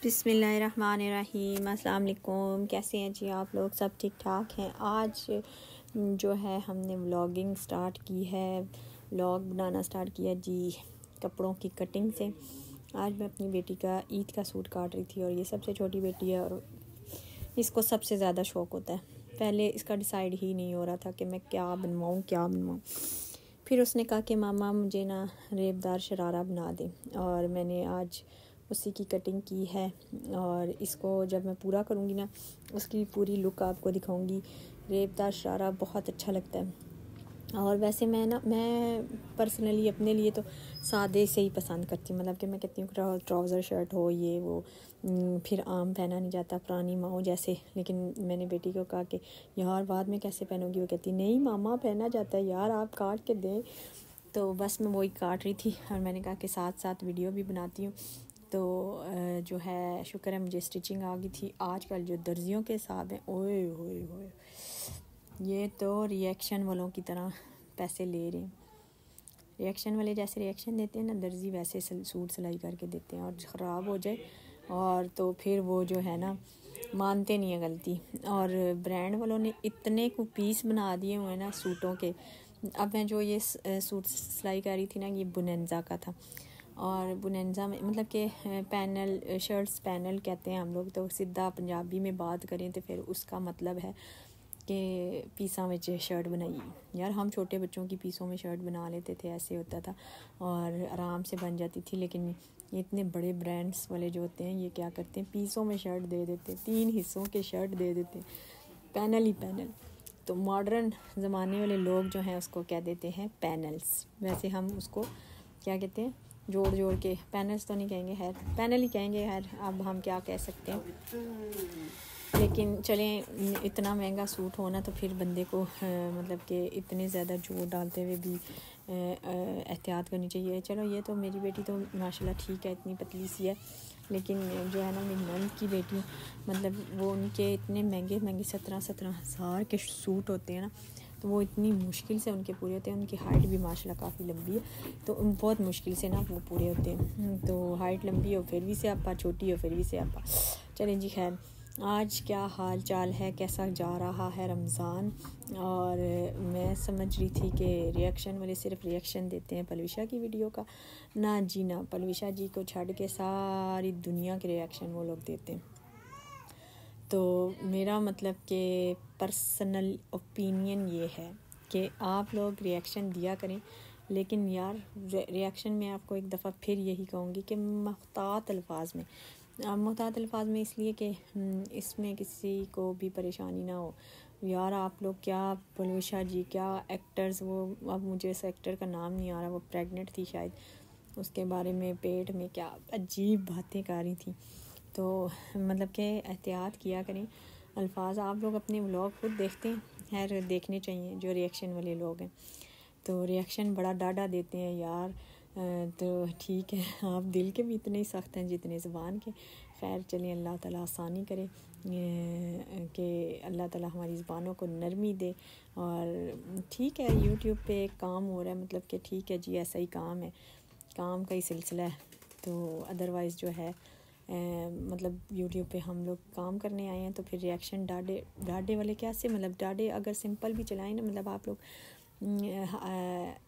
بسم اللہ الرحمن الرحیم۔ السلام علیکم، کیسے ہیں جی آپ لوگ؟ سب ٹھیک ٹھاک ہیں؟ آج جو ہے ہم نے ولاگنگ سٹارٹ کی ہے، ولاگ بنانا سٹارٹ کیا جی کپڑوں کی کٹنگ سے۔ آج میں اپنی بیٹی کا عید کا سوٹ کاٹ رہی تھی، اور یہ سب سے چھوٹی بیٹی ہے اور اس کو سب سے زیادہ شوق ہوتا ہے۔ پہلے اس کا ڈیسائیڈ ہی نہیں ہو رہا تھا کہ میں کیا بنواؤں۔ پھر اس نے کہا کہ ماما مجھے نا ریب دار شرارہ بنا دیں، اور میں نے آج اسی کی کٹنگ کی ہے، اور اس کو جب میں پورا کروں گی نا اس کی پوری لک آپ کو دکھاؤں گی۔ ریب دار شرارہ بہت اچھا لگتا ہے، اور ویسے میں پرسنلی اپنے لیے تو سادے سے ہی پسند کرتی ہوں، مطلب کہ میں کہتی ہوں کہ ٹراؤزر شرٹ ہو، یہ وہ پھر عام پہنا نہیں جاتا پرانی ماؤں جیسے۔ لیکن میں نے بیٹی کو کہا کہ یار بعد میں کیسے پہنوں گی؟ وہ کہتی نہیں ماما پہنا جاتا ہے یار، آپ کاٹ کے دیں۔ تو بس میں وہی کاٹ رہی تھی، اور میں نے کہا کہ ساتھ ساتھ ویڈیو بھی بناتی ہوں۔ تو جو ہے شکر ہے مجھے اسٹچنگ آ گئی تھی۔ آج کل جو درزیوں کے حساب ہیں، اوئے ہوئے ہوئے، یہ تو ری ایکشن والوں کی طرح پیسے لے رہے ہیں۔ ری ایکشن والے جیسے ری ایکشن دیتے ہیں نا، درزی ویسے سوٹ سلائی کر کے دیتے ہیں، اور خراب ہو جائے اور تو پھر وہ جو ہے نا مانتے نہیں ہیں غلطی۔ اور برانڈ والوں نے اتنے کو پیس بنا دیے ہوئے نا سوٹوں کے۔ اب میں جو یہ سوٹ سلائی کر رہی تھی نا، یہ بونینزا کا تھا، اور بونینزا میں مطلب کہ پینل شرٹس پینل کہتے ہیں ہم لوگ، تو سیدھا پنجابی میں بات کریں تو پھر اس کا مطلب ہے کہ پیسوں میں شرٹ بنائی۔ یار ہم چھوٹے بچوں کی پیسوں میں شرٹ بنا لیتے تھے، ایسے ہوتا تھا اور آرام سے بن جاتی تھی۔ لیکن یہ اتنے بڑے برانڈس والے جو ہوتے ہیں، یہ کیا کرتے ہیں، پیسوں میں شرٹ دے دیتے، 3 حصوں کے شرٹ دے دیتے، پینل ہی پینل۔ تو ماڈرن زمانے والے لوگ جو ہیں اس کو کہہ دیتے ہیں پینلز، ویسے ہم اس کو کیا کہتے ہیں، جوڑ کے پینلز تو نہیں کہیں گے، خیر پینل ہی کہیں گے، خیر اب ہم کیا کہہ سکتے ہیں۔ لیکن چلیں اتنا مہنگا سوٹ ہونا تو پھر بندے کو مطلب کہ اتنے زیادہ جوڑ ڈالتے ہوئے بھی احتیاط کرنی چاہیے۔ چلو یہ تو میری بیٹی تو ماشاءاللہ ٹھیک ہے، اتنی پتلی سی ہے، لیکن جو ہے نا میری نند کی بیٹی، مطلب وہ ان کے اتنے مہنگے 17 ہزار کے سوٹ ہوتے ہیں نا، تو وہ اتنی مشکل سے ان کے پورے ہوتے ہیں۔ ان کی ہائٹ بھی ماشاءاللہ کافی لمبی ہے، تو ان بہت مشکل سے نا وہ پورے ہوتے ہیں۔ تو ہائٹ لمبی ہو پھر بھی سے آپا، چھوٹی ہو پھر بھی سے آپا۔ چلیں جی خیر، آج کیا حال چال ہے، کیسا جا رہا ہے رمضان؟ اور میں سمجھ رہی تھی کہ ری ایکشن والے صرف ری ایکشن دیتے ہیں پلوشا کی ویڈیو کا، نہ جی نہ، پلوشا جی کو چھڑ کے ساری دنیا کے ری ایکشن وہ لوگ دیتے ہیں۔ تو میرا مطلب کہ پرسنل اوپینین یہ ہے کہ آپ لوگ ری ایکشن دیا کریں، لیکن یار ری ایکشن میں آپ کو ایک دفعہ پھر یہی کہوں گی کہ محتاط الفاظ میں، اس لیے کہ اس میں کسی کو بھی پریشانی نہ ہو۔ یار آپ لوگ کیا پلوشا جی، کیا ایکٹرز، وہ اب مجھے اس ایکٹر کا نام نہیں آ رہا، وہ پریگننٹ تھی شاید، اس کے بارے میں پیٹ میں کیا عجیب باتیں کر رہی تھی۔ تو مطلب کہ احتیاط کیا کریں الفاظ۔ آپ لوگ اپنے ولاگ خود دیکھتے ہیں، خیر دیکھنے چاہیے جو ری ایکشن والے لوگ ہیں، تو ری ایکشن بڑا ڈاڈا دیتے ہیں یار۔ تو ٹھیک ہے، آپ دل کے بھی اتنے ہی سخت ہیں جتنے زبان کے۔ خیر چلیں، اللہ تعالیٰ آسانی کرے کہ اللہ تعالیٰ ہماری زبانوں کو نرمی دے۔ اور ٹھیک ہے، یوٹیوب پہ ایک کام ہو رہا ہے، مطلب کہ ٹھیک ہے جی، ایسا ہی کام ہے، کام کا ہی سلسلہ ہے۔ تو ادروائز جو ہے مطلب یوٹیوب پہ ہم لوگ کام کرنے آئے ہیں، تو پھر ری ایکشن ڈاڈے والے کیسے، مطلب ڈاڈے اگر سمپل بھی چلائیں نا، مطلب آپ لوگ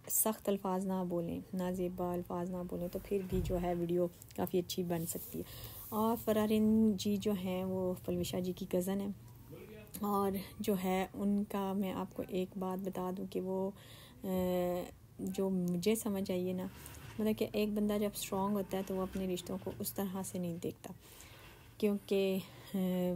سخت الفاظ نہ بولیں، نازیبا الفاظ نہ بولیں، تو پھر بھی جو ہے ویڈیو کافی اچھی بن سکتی ہے۔ اور فرارین جی جو ہیں وہ پلوشا جی کی کزن ہیں، اور جو ہے ان کا میں آپ کو ایک بات بتا دوں کہ وہ جو مجھے سمجھ آئیے نا، مطلب کہ ایک بندہ جب اسٹرانگ ہوتا ہے تو وہ اپنے رشتوں کو اس طرح سے نہیں دیکھتا، کیونکہ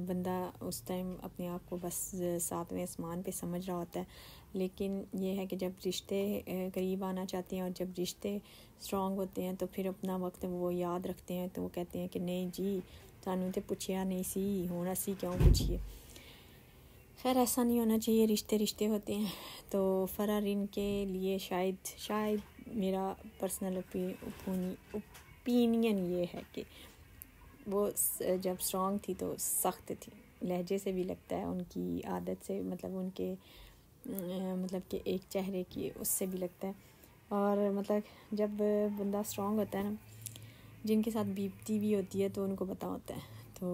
بندہ اس ٹائم اپنے آپ کو بس 7ویں آسمان پہ سمجھ رہا ہوتا ہے۔ لیکن یہ ہے کہ جب رشتے قریب آنا چاہتے ہیں اور جب رشتے اسٹرانگ ہوتے ہیں، تو پھر اپنا وقت وہ یاد رکھتے ہیں، تو وہ کہتے ہیں کہ نہیں جی سانوں تے پوچھیا نہیں سی، ہون اسی کیوں پوچھیے۔ خیر ایسا نہیں ہونا چاہیے، رشتے ہوتے ہیں۔ تو فرارین کے لیے شاید میرا پرسنل اوپینین یہ ہے کہ وہ جب اسٹرانگ تھی تو سخت تھی، لہجے سے بھی لگتا ہے، ان کی عادت سے، مطلب ان کے مطلب کہ ایک چہرے کی اس سے بھی لگتا ہے۔ اور مطلب جب بندہ اسٹرانگ ہوتا ہے نا، جن کے ساتھ بیتی بھی ہوتی ہے تو ان کو پتہ ہوتا ہے۔ تو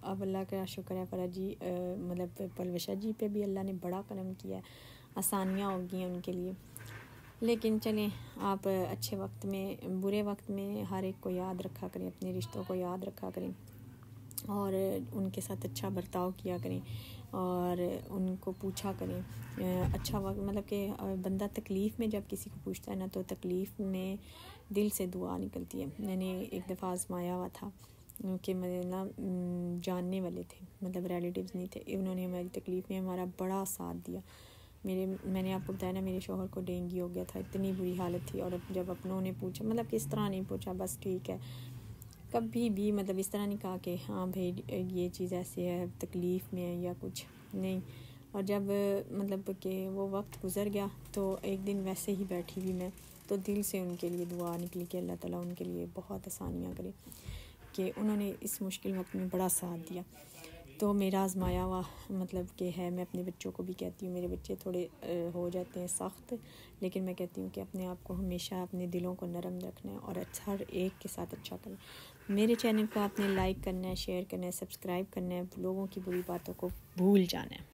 اب اللہ کا شکر ہے فرح جی مطلب پرویشہ جی پہ بھی اللہ نے بڑا کرم کیا ہے، آسانیاں ہو گئی ہیں ان کے لیے۔ لیکن چلیں، آپ اچھے وقت میں برے وقت میں ہر ایک کو یاد رکھا کریں، اپنے رشتوں کو یاد رکھا کریں اور ان کے ساتھ اچھا برتاؤ کیا کریں اور ان کو پوچھا کریں۔ اچھا وقت مطلب کہ بندہ تکلیف میں جب کسی کو پوچھتا ہے نا تو تکلیف میں دل سے دعا نکلتی ہے۔ میں نے ایک دفعہ آزمایا ہوا تھا کہ میرے نا جاننے والے تھے، مطلب ریلیٹیوز نہیں تھے، انہوں نے ہماری تکلیف میں ہمارا بڑا ساتھ دیا۔ میں نے آپ کو بتایا نا میرے شوہر کو ڈینگی ہو گیا تھا، اتنی بری حالت تھی، اور جب اپنوں نے پوچھا، مطلب کس طرح نہیں پوچھا، بس ٹھیک ہے، کبھی بھی مطلب اس طرح نہیں کہا کہ ہاں بھائی یہ چیز ایسے ہے، تکلیف میں ہے یا کچھ نہیں۔ اور جب مطلب کہ وہ وقت گزر گیا تو ایک دن ویسے ہی بیٹھی ہوئی میں تو دل سے ان کے لیے دعا نکلی کہ اللہ تعالیٰ ان کے لیے بہت آسانیاں کرے، کہ انہوں نے اس مشکل وقت میں بڑا ساتھ دیا۔ تو میرا آزمایا ہوا مطلب کہ ہے، میں اپنے بچوں کو بھی کہتی ہوں، میرے بچے تھوڑے ہو جاتے ہیں سخت، لیکن میں کہتی ہوں کہ اپنے آپ کو ہمیشہ اپنے دلوں کو نرم رکھنا ہے اور ہر ایک کے ساتھ اچھا کرنا ہے۔ میرے چینل کو آپ نے لائک کرنا ہے، شیئر کرنا ہے، سبسکرائب کرنا ہے، لوگوں کی بری باتوں کو بھول جانا ہے۔